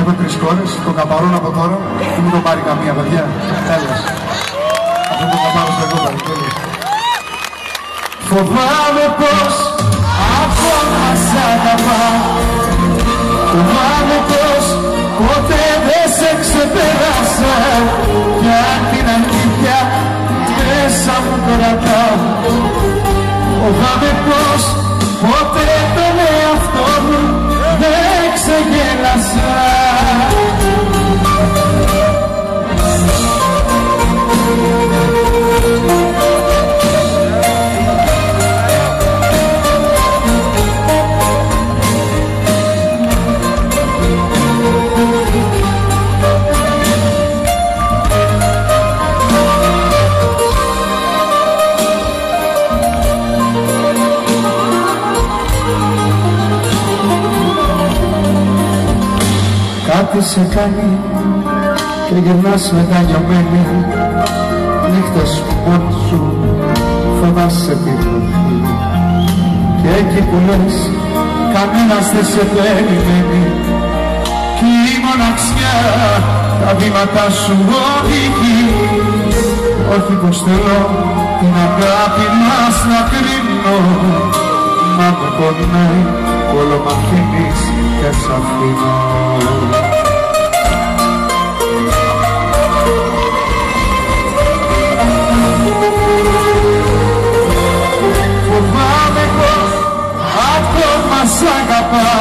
Έχω 3 κόρες, το καπαρώνω από τώρα και μην το πάρει καμία παιδιά. Τέλος. Αυτό το καπάρω στο κόμπαρι, τέλος. Φοβάμαι πως ακόμα σ' αγαπάω. Φοβάμαι πως ποτέ δεν σε ξεπέρασα. Κι αν την αλήθεια μέσα μου κρατάω. Φοβάμαι πως ποτέ τον εαυτό μου δεν ξεγέλασα. Κάτι σε κάνει και γυρνάς μετανιωμένη. Νύχτες μόνη σου φοβάσαι τη βροχή. Και εκεί που λες κανένας δεν σε περιμένει. Κι η μοναξιά τα βήματα σου οδηγεί. Όχι πως θέλω την αγάπη μας να κρίνω. Μα με πονάει όλο μ' αφήνεις και σ' αφήνω. Φοβάμαι πως ακόμα σ' αγαπάω.